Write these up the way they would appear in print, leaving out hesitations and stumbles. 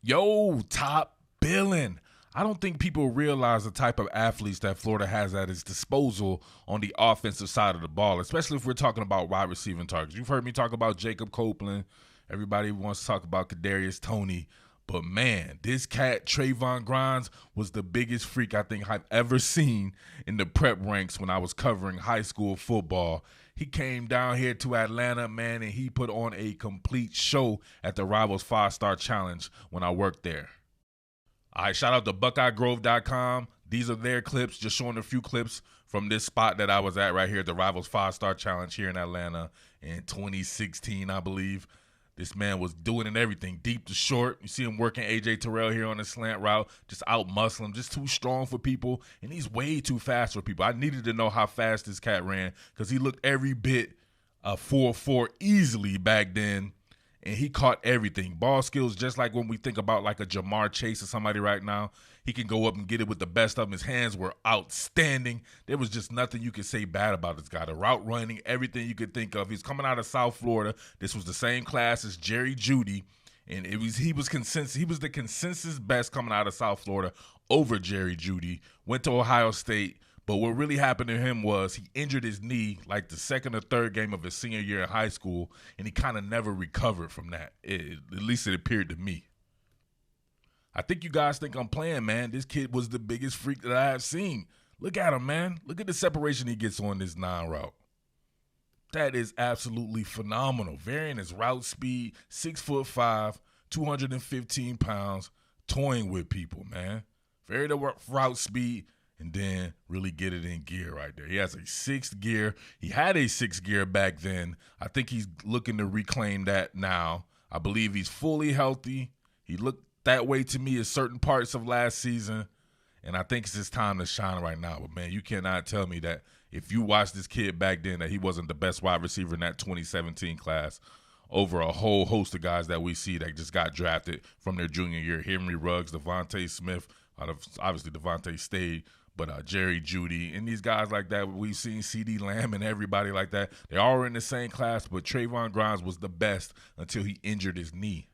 Yo, top Billin. I don't think people realize the type of athletes that Florida has at its disposal on the offensive side of the ball, especially if we're talking about wide receiving targets. You've heard me talk about Jacob Copeland. Everybody wants to talk about Kadarius Toney. But, man, this cat, Trevon Grimes, was the biggest freak I think I've ever seen in the prep ranks when I was covering high school football. He came down here to Atlanta, man, and he put on a complete show at the Rivals 5-Star Challenge when I worked there. All right, shout out to BuckeyeGrove.com. These are their clips, just showing a few clips from this spot that I was at right here at the Rivals 5-Star Challenge here in Atlanta in 2016, I believe. This man was doing it everything, deep to short. You see him working A.J. Terrell here on the slant route, just out-muscle him, just too strong for people, and he's way too fast for people. I needed to know how fast this cat ran because he looked every bit 4.4 easily back then, and he caught everything. Ball skills, just like when we think about like a Jamar Chase or somebody right now, he can go up and get it with the best of them. His hands were outstanding. There was just nothing you could say bad about this guy. The route running, everything you could think of. He's coming out of South Florida. This was the same class as Jerry Jeudy, and he was the consensus best coming out of South Florida over Jerry Jeudy. Went to Ohio State. But what really happened to him was he injured his knee like the second or third game of his senior year in high school, and he kind of never recovered from that. At least it appeared to me. I think you guys think I'm playing, man. This kid was the biggest freak that I have seen. Look at him, man. Look at the separation he gets on this 9 route. That is absolutely phenomenal. Varying his route speed, 6'5", 215 pounds, toying with people, man. Vary the route speed, and then really get it in gear right there. He has a 6th gear. He had a 6th gear back then. I think he's looking to reclaim that now. I believe he's fully healthy. He looked that way to me in certain parts of last season, and I think it's his time to shine right now. But, man, you cannot tell me that if you watched this kid back then that he wasn't the best wide receiver in that 2017 class over a whole host of guys that we see that just got drafted from their junior year. Henry Ruggs, Devontae Smith, obviously Devontae stayed, but Jerry Jeudy, and these guys like that, we've seen C.D. Lamb and everybody like that. They all were in the same class, but Trevon Grimes was the best until he injured his knee.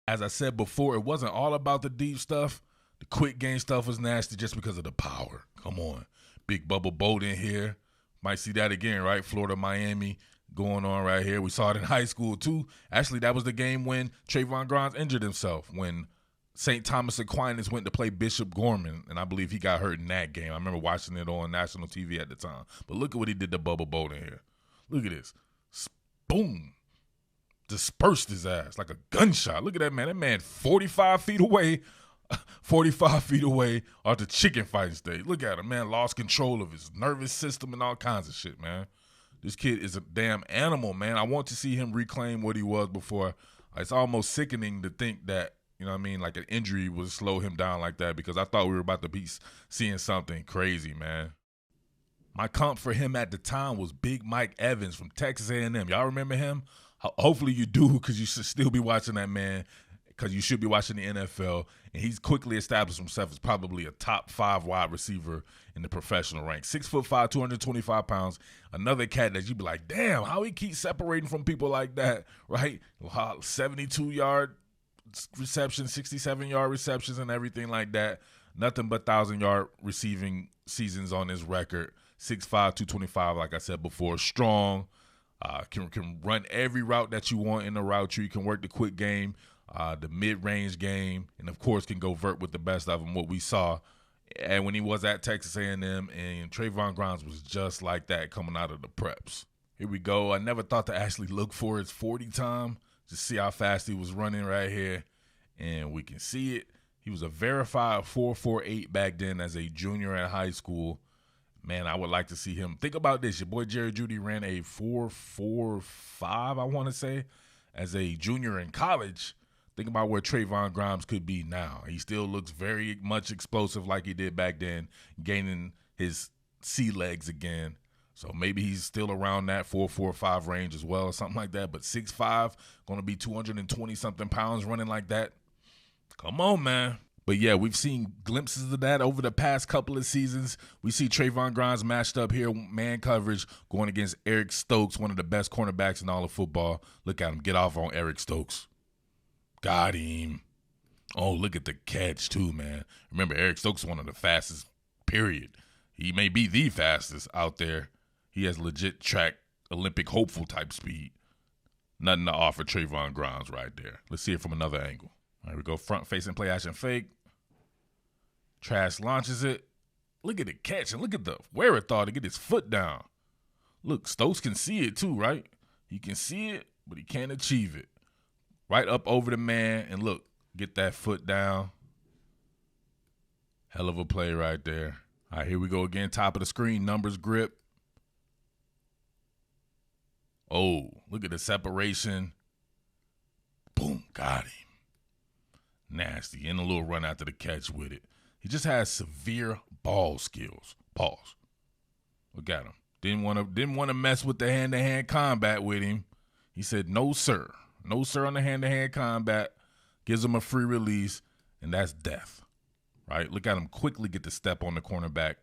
As I said before, it wasn't all about the deep stuff. The quick game stuff was nasty just because of the power. Come on. Big Bubble Boat in here. Might see that again, right? Florida, Miami going on right here. We saw it in high school, too. Actually, that was the game when Trevon Grimes injured himself, when St. Thomas Aquinas went to play Bishop Gorman, and I believe he got hurt in that game. I remember watching it on national TV at the time. But look at what he did to Bubble Boat in here. Look at this. Boom. Dispersed his ass like a gunshot. Look at that man. That man 45 feet away off the chicken fighting stage. Look at him, man. Lost control of his nervous system and all kinds of shit, man. This kid is a damn animal, man. I want to see him reclaim what he was before. It's almost sickening to think that, you know what I mean, like an injury would slow him down like that, because I thought we were about to be seeing something crazy, man. My comp for him at the time was Big Mike Evans from Texas A&M. Y'all remember him? Hopefully you do, because you should still be watching that man, because you should be watching the NFL. And he's quickly established himself as probably a top 5 wide receiver in the professional ranks. 6'5", 225 pounds. Another cat that you'd be like, damn, how he keeps separating from people like that, right? 72-yard receptions, 67-yard receptions, and everything like that. Nothing but 1,000-yard receiving seasons on his record. 6'5", 225, like I said before. Strong. Can run every route that you want in the route tree. Can work the quick game, the mid-range game, and, of course, can go vert with the best of them, what we saw. And when he was at Texas A&M, and Trevon Grimes was just like that coming out of the preps. Here we go. I never thought to actually look for his 40 time, to see how fast he was running right here. And we can see it. He was a verified 4.48 back then as a junior in high school. Man, I would like to see him. Think about this. Your boy Jerry Jeudy ran a 4.45, I want to say, as a junior in college. Think about where Trevon Grimes could be now. He still looks very much explosive like he did back then, gaining his sea legs again. So maybe he's still around that 4.45 range as well, or something like that. But 6'5", going to be 220-something pounds running like that. Come on, man. But, yeah, we've seen glimpses of that over the past couple of seasons. We see Trevon Grimes matched up here, man coverage, going against Eric Stokes, one of the best cornerbacks in all of football. Look at him get off on Eric Stokes. Got him. Oh, look at the catch too, man. Remember, Eric Stokes is one of the fastest, period. He may be the fastest out there. He has legit track Olympic hopeful type speed. Nothing to offer Trevon Grimes right there. Let's see it from another angle. All right, we go front facing play action fake. Trash launches it. Look at the catch and look at the wherewithal to get his foot down. Look, Stokes can see it too, right? He can see it, but he can't achieve it. Right up over the man and look, get that foot down. Hell of a play right there. All right, here we go again. Top of the screen, numbers grip. Oh, look at the separation. Boom, got him. Nasty. And a little run after the catch with it. He just has severe ball skills. Pause. Look at him. Didn't want to mess with the hand-to-hand combat with him. He said, no, sir. No, sir, on the hand-to-hand combat. Gives him a free release, and that's death. Right? Look at him quickly get the step on the cornerback.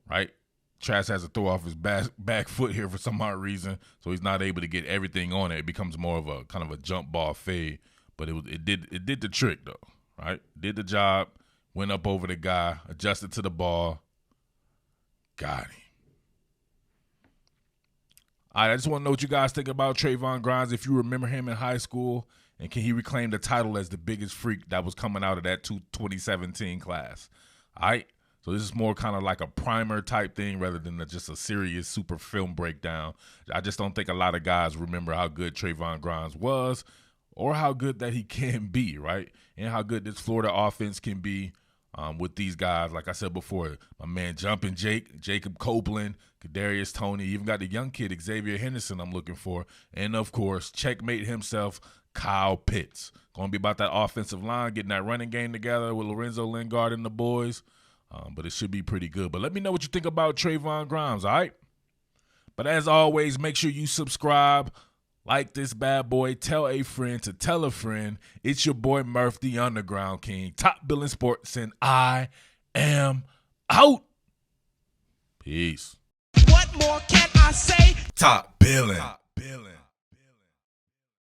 Right? Trash has to throw off his back foot here for some odd reason, so he's not able to get everything on it. It becomes more of a kind of a jump ball fade, but it did the trick though. Right? Did the job. Went up over the guy. Adjusted to the ball. Got him. All right, I just want to know what you guys think about Trevon Grimes. If you remember him in high school, and can he reclaim the title as the biggest freak that was coming out of that 2017 class? All right, so this is more kind of like a primer type thing rather than just a serious super film breakdown. I just don't think a lot of guys remember how good Trevon Grimes was or how good that he can be, right? And how good this Florida offense can be. With these guys, like I said before, my man Jumpin' Jake, Jacob Copeland, Kadarius Toney, even got the young kid Xavier Henderson I'm looking for, and of course, checkmate himself, Kyle Pitts. Going to be about that offensive line, getting that running game together with Lorenzo Lingard and the boys, but it should be pretty good. But let me know what you think about Trevon Grimes, all right? But as always, make sure you subscribe. Like this bad boy, tell a friend to tell a friend. It's your boy Murph, the Underground King, Top Billin Sports, and I am out. Peace. What more can I say? Top Billin.